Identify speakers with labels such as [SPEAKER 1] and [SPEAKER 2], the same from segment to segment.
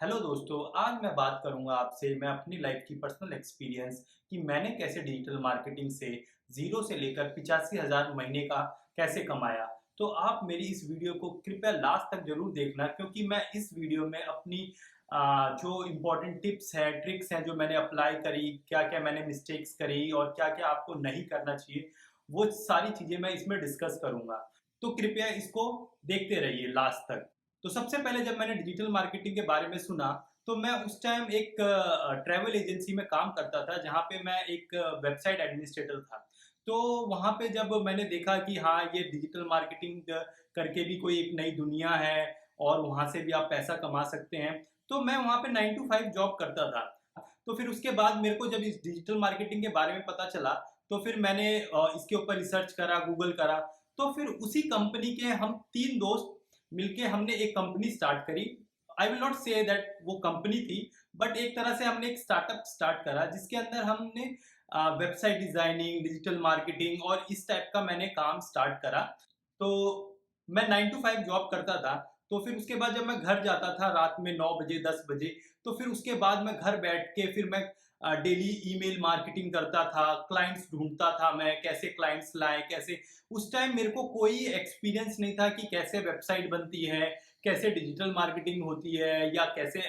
[SPEAKER 1] Hello दोस्तों, आज मैं बात करूंगा आपसे मैं अपनी लाइफ की पर्सनल एक्सपीरियंस कि मैंने कैसे डिजिटल मार्केटिंग से जीरो से लेकर 85,000 महीने का कैसे कमाया। तो आप मेरी इस वीडियो को कृपया लास्ट तक जरूर देखना, क्योंकि मैं इस वीडियो में अपनी जो इम्पोर्टेंट टिप्स हैं, ट्रिक्स हैं जो मैंने अप्लाई करी, क्या क्या मैंने मिस्टेक्स करी और क्या क्या आपको नहीं करना चाहिए, वो सारी चीज़ें मैं इसमें डिस्कस करूंगा। तो कृपया इसको देखते रहिए लास्ट तक। तो सबसे पहले जब मैंने डिजिटल मार्केटिंग के बारे में सुना, तो मैं उस टाइम एक ट्रैवल एजेंसी में काम करता था, जहाँ पे मैं एक वेबसाइट एडमिनिस्ट्रेटर था। तो वहाँ पे जब मैंने देखा कि हाँ, ये डिजिटल मार्केटिंग करके भी कोई एक नई दुनिया है और वहाँ से भी आप पैसा कमा सकते हैं, तो मैं वहाँ पे 9 टू 5 जॉब करता था। तो फिर उसके बाद मेरे को जब इस डिजिटल मार्केटिंग के बारे में पता चला, तो फिर मैंने इसके ऊपर रिसर्च करा, गूगल करा। तो फिर उसी कंपनी के हम 3 दोस्त मिलके हमने एक कंपनी स्टार्ट करी। I will not say that वो कंपनी थी, बट एक तरह से हमने एक स्टार्टअप स्टार्ट करा, जिसके अंदर हमने वेबसाइट डिजाइनिंग, डिजिटल मार्केटिंग और इस टाइप का मैंने काम स्टार्ट करा। तो मैं 9 to 5 जॉब करता था। तो फिर उसके बाद जब मैं घर जाता था रात में 9 बजे 10 बजे, तो फिर उसके बाद मैं घर बैठ के फिर मैं डेली ईमेल मार्केटिंग करता था, क्लाइंट्स ढूंढता था, मैं कैसे क्लाइंट्स लाए, कैसे। उस टाइम मेरे को कोई एक्सपीरियंस नहीं था कि कैसे वेबसाइट बनती है, कैसे डिजिटल मार्केटिंग होती है या कैसे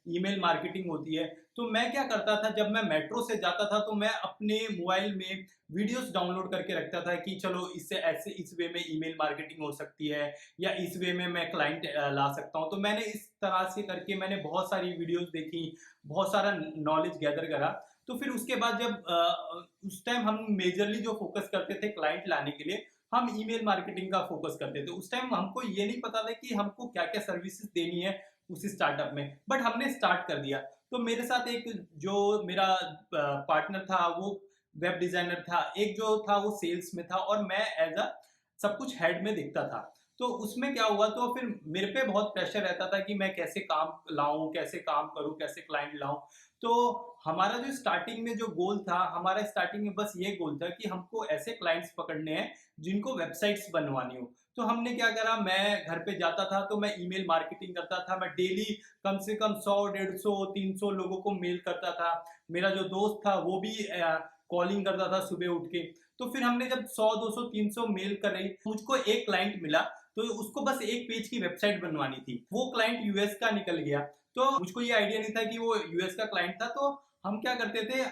[SPEAKER 1] ईमेल मार्केटिंग होती है। तो मैं क्या करता था, जब मैं मेट्रो से जाता था तो मैं अपने मोबाइल में वीडियोस डाउनलोड करके रखता था कि चलो इससे ऐसे इस वे में ईमेल मार्केटिंग हो सकती है या इस वे में मैं क्लाइंट ला सकता हूँ। तो मैंने इस तरह से करके मैंने बहुत सारी वीडियोस देखी, बहुत सारा नॉलेज गैदर करा। तो फिर उसके बाद जब उस टाइम हम मेजरली जो फोकस करते थे क्लाइंट लाने के लिए, हम ईमेल मार्केटिंग का फोकस करते थे। उस टाइम हमको ये नहीं पता था कि हमको क्या क्या सर्विसेज देनी है उस स्टार्टअप में, बट हमने स्टार्ट कर दिया। तो मेरे साथ एक जो मेरा पार्टनर था वो वेब डिजाइनर था, एक जो था वो सेल्स में था और मैं एज अ सब कुछ हेड में दिखता था। तो उसमें क्या हुआ, तो फिर मेरे पे बहुत प्रेशर रहता था कि मैं कैसे काम लाऊं, कैसे काम करूं, कैसे क्लाइंट लाऊं। तो हमारा जो स्टार्टिंग में जो गोल था, हमारा स्टार्टिंग में बस ये गोल था कि हमको ऐसे क्लाइंट्स पकड़ने हैं जिनको वेबसाइट्स बनवानी हो। तो हमने क्या करा, मैं घर पे जाता था तो मैं ईमेल मार्केटिंग करता था। मैं डेली कम से कम 100 150 300 लोगों को मेल करता था। मेरा जो दोस्त था वो भी कॉलिंग करता था सुबह उठ के। तो फिर हमने जब 100 200 300 मेल कर रही, मुझको एक क्लाइंट मिला। तो उसको बस एक पेज की वेबसाइट बनवानी थी। वो क्लाइंट यूएस का निकल गया। तो मुझको ये आइडिया नहीं था कि वो यूएस का क्लाइंट था। तो हम क्या करते थे,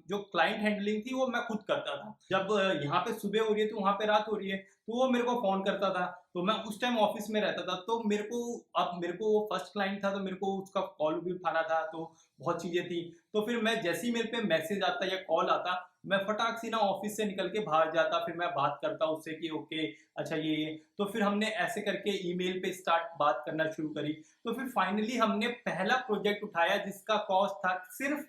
[SPEAKER 1] जो क्लाइंट हैंडलिंग थी वो मैं खुद करता था। जब यहाँ पे सुबह हो रही है तो वहां पे रात हो रही है, तो वो मेरे को फोन करता था। तो मैं उस टाइम ऑफिस में रहता था, तो मेरे को वो फर्स्ट क्लाइंट था, तो मेरे को उसका कॉल भी उठाना था। तो बहुत चीजें थी। तो फिर मैं जैसे ही मेरे पे मैसेज आता या कॉल आता, मैं फटाक से ना ऑफिस से निकल के बाहर जाता, फिर मैं बात करता उससे कि ओके, अच्छा ये। तो फिर हमने ऐसे करके ईमेल पे स्टार्ट बात करना शुरू करी। तो फिर फाइनली हमने पहला प्रोजेक्ट उठाया जिसका कॉस्ट था सिर्फ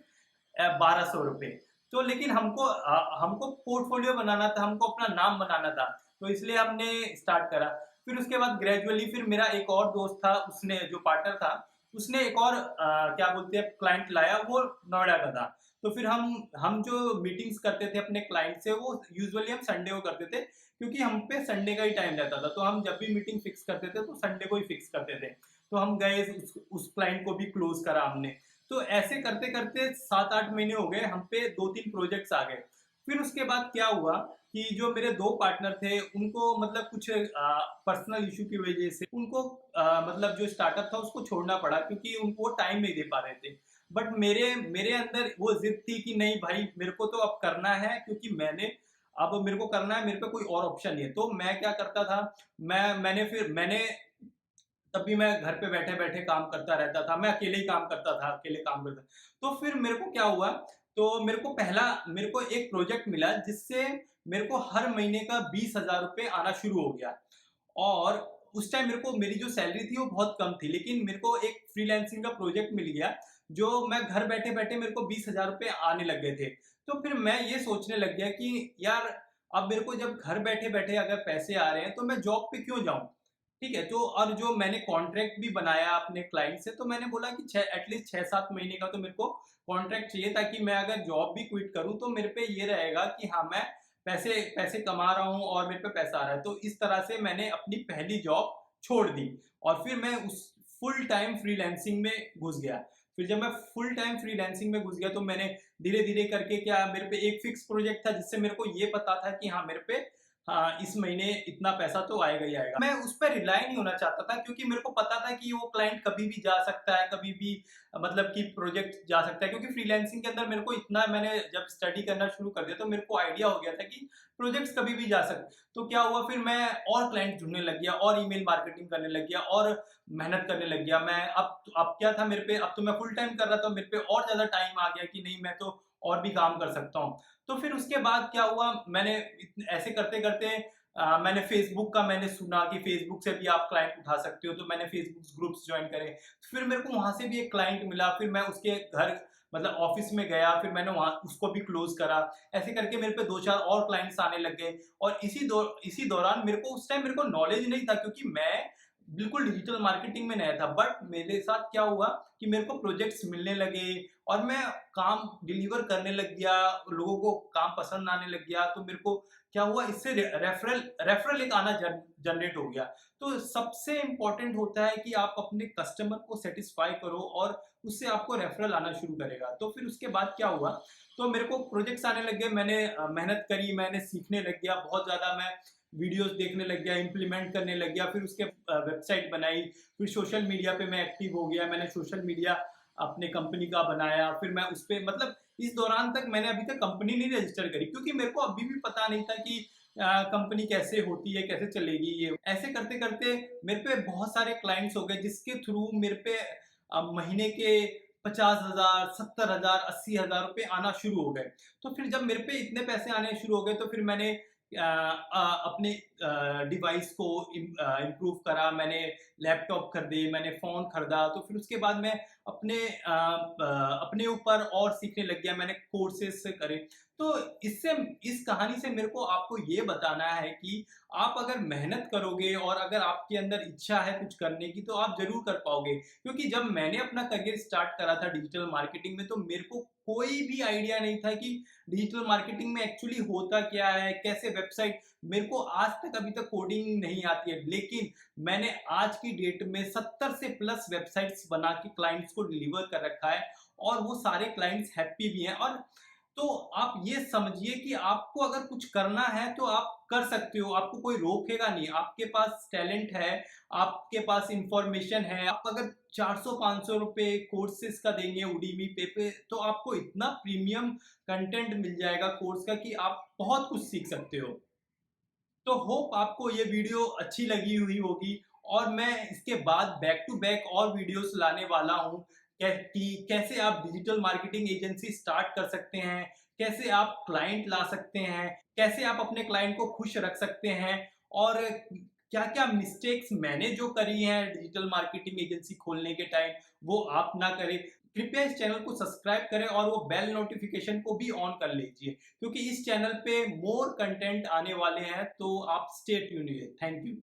[SPEAKER 1] 1200 रुपये। तो लेकिन हमको पोर्टफोलियो बनाना था, हमको अपना नाम बनाना था। तो इसलिए हमने स्टार्ट करा। फिर उसके बाद ग्रेजुअली फिर मेरा एक और दोस्त था, उसने जो पार्टनर था, उसने एक और क्या बोलते हैं क्लाइंट लाया, वो नोएडा का था। तो फिर हम जो मीटिंग्स करते थे अपने क्लाइंट से, वो यूजुअली हम संडे को करते थे, क्योंकि हम पे संडे का ही टाइम रहता था। तो हम जब भी मीटिंग फिक्स करते थे तो संडे को ही फिक्स करते थे। तो हम गए, उस क्लाइंट को भी क्लोज करा हमने। तो ऐसे करते करते 7 8 महीने हो गए, हम पे 2 3 प्रोजेक्ट्स आ गए। फिर उसके बाद क्या हुआ कि जो मेरे दो पार्टनर थे, उनको मतलब कुछ पर्सनल इशू की वजह से उनको मतलब जो स्टार्टअप था उसको छोड़ना पड़ा, क्योंकि उनको टाइम नहीं दे पा रहे थे। बट मेरे मेरे अंदर वो जिद थी कि नहीं भाई, मेरे को तो अब करना है, क्योंकि अब मेरे को करना है, मेरे पे कोई और ऑप्शन नहीं है। तो मैं क्या करता था, मैंने तब भी मैं घर पे बैठे बैठे काम करता रहता था। मैं अकेले ही काम करता था, अकेले काम करता। तो फिर मेरे को क्या हुआ, तो मेरे को एक प्रोजेक्ट मिला जिससे मेरे को हर महीने का 20,000 रुपये आना शुरू हो गया। और उस टाइम मेरे को मेरी जो सैलरी थी वो बहुत कम थी, लेकिन मेरे को एक फ्रीलांसिंग का प्रोजेक्ट मिल गया, जो मैं घर बैठे बैठे मेरे को 20,000 रुपये आने लग गए थे। तो फिर मैं ये सोचने लग गया कि यार, अब मेरे को जब घर बैठे बैठे अगर पैसे आ रहे हैं तो मैं जॉब पे क्यों जाऊं। ठीक है। तो और जो मैंने कॉन्ट्रैक्ट भी बनाया अपने क्लाइंट से, तो मैंने बोला कि एटलीस्ट 6 7 महीने का तो मेरे को कॉन्ट्रैक्ट चाहिए, ताकि मैं अगर जॉब भी क्विट करूं तो मेरे पे ये रहेगा कि हाँ, मैं पैसे पैसे कमा रहा हूँ और मेरे पे पैसा आ रहा है। तो इस तरह से मैंने अपनी पहली जॉब छोड़ दी और फिर मैं उस फुल टाइम फ्रीलांसिंग में घुस गया। फिर जब मैं फुल टाइम फ्रीलांसिंग में घुस गया तो मैंने धीरे धीरे करके क्या, मेरे पे एक फिक्स प्रोजेक्ट था जिससे मेरे को ये पता था कि हाँ मेरे पे हाँ इस महीने इतना पैसा तो आएगा ही आएगा। मैं उस पर रिलाई नहीं होना चाहता था क्योंकि मेरे को पता था कि वो क्लाइंट कभी भी जा सकता है, कभी भी मतलब कि प्रोजेक्ट जा सकता है, क्योंकि फ्रीलांसिंग के अंदर मेरे को इतना, मैंने जब स्टडी करना शुरू कर दिया तो मेरे को आइडिया हो गया था कि प्रोजेक्ट्स कभी भी जा सकते। तो क्या हुआ, फिर मैं और क्लाइंट ढूंढने लग गया और ईमेल मार्केटिंग करने लग गया और मेहनत करने लग गया। मैं अब क्या था मेरे पे, अब तो मैं फुल टाइम कर रहा था, मेरे पे और ज्यादा टाइम आ गया कि नहीं मैं तो और भी काम कर सकता हूँ। तो फिर उसके बाद क्या हुआ, मैंने ऐसे करते करते मैंने फेसबुक का मैंने सुना कि फेसबुक से भी आप क्लाइंट उठा सकते हो, तो मैंने फेसबुक ग्रुप्स ज्वाइन करे। फिर मेरे को वहां से भी एक क्लाइंट मिला, फिर मैं उसके घर मतलब ऑफिस में गया, फिर मैंने वहां उसको भी क्लोज करा। ऐसे करके मेरे पे 2-4 और क्लाइंट्स आने लग गए। और इसी दौरान मेरे को उस टाइम मेरे को नॉलेज नहीं था क्योंकि मैं बिल्कुल डिजिटल मार्केटिंग में नया था। बट मेरे साथ क्या हुआ कि मेरे को प्रोजेक्ट्स मिलने लगे और मैं काम डिलीवर करने लग गया, लोगों को काम पसंद आने लग गया। तो मेरे को क्या हुआ, इससे रेफरल रेफरल एक आना जनरेट हो गया। तो सबसे इंपॉर्टेंट होता है कि आप अपने कस्टमर को सेटिस्फाई करो और उससे आपको रेफरल आना शुरू करेगा। तो फिर उसके बाद क्या हुआ, तो मेरे को प्रोजेक्ट्स आने लग गए, मैंने मेहनत करी, मैंने सीखने लग गया बहुत ज़्यादा, मैं वीडियोस देखने लग गया, इम्प्लीमेंट करने लग गया, फिर उसके वेबसाइट बनाई, फिर सोशल मीडिया पे मैं एक्टिव हो गया, मैंने सोशल मीडिया अपने कंपनी का बनाया। फिर मैं उस पर मतलब इस दौरान तक मैंने अभी तक कंपनी नहीं रजिस्टर करी क्योंकि मेरे को अभी भी पता नहीं था कि कंपनी कैसे होती है, कैसे चलेगी। ये ऐसे करते करते मेरे पे बहुत सारे क्लाइंट्स हो गए जिसके थ्रू मेरे पे महीने के 50,000, 70,000, 80,000 रुपए आना शुरू हो गए। तो फिर जब मेरे पे इतने पैसे आने शुरू हो गए तो फिर मैंने अपने डिवाइस को इम्प्रूव करा, मैंने लैपटॉप खरीदे, मैंने फ़ोन खरीदा। तो फिर उसके बाद मैं अपने ऊपर और सीखने लग गया, मैंने कोर्सेस करे। तो इससे इस कहानी से मेरे को आपको ये बताना है कि आप अगर मेहनत करोगे और अगर आपके अंदर इच्छा है कुछ करने की तो आप ज़रूर कर पाओगे। क्योंकि जब मैंने अपना करियर स्टार्ट करा था डिजिटल मार्केटिंग में तो मेरे को कोई भी आइडिया नहीं था कि डिजिटल मार्केटिंग में एक्चुअली होता क्या है, कैसे वेबसाइट, मेरे को आज तक अभी तक कोडिंग नहीं आती है। लेकिन मैंने आज की डेट में 70 से प्लस वेबसाइट्स बना के क्लाइंट्स को डिलीवर कर रखा है और वो सारे क्लाइंट्स हैप्पी भी हैं। और तो आप ये समझिए कि आपको अगर कुछ करना है तो आप कर सकते हो, आपको कोई रोकेगा नहीं। आपके पास टैलेंट है, आपके पास इंफॉर्मेशन है। आप अगर 400-500 रुपए कोर्सेज का देंगे उडीमी पे तो आपको इतना प्रीमियम कंटेंट मिल जाएगा कोर्स का कि आप बहुत कुछ सीख सकते हो। तो होप आपको ये वीडियो अच्छी लगी हुई होगी और मैं इसके बाद बैक टू बैक और वीडियोस लाने वाला हूँ कि कैसे आप डिजिटल मार्केटिंग एजेंसी स्टार्ट कर सकते हैं, कैसे आप क्लाइंट ला सकते हैं, कैसे आप अपने क्लाइंट को खुश रख सकते हैं और क्या क्या मिस्टेक्स मैंने जो करी हैं डिजिटल मार्केटिंग एजेंसी खोलने के टाइम वो आप ना करें। कृपया इस चैनल को सब्सक्राइब करें और वो बेल नोटिफिकेशन को भी ऑन कर लीजिए क्योंकि इस चैनल पे मोर कंटेंट आने वाले हैं। तो आप स्टे ट्यून्ड रहिए। Thank you.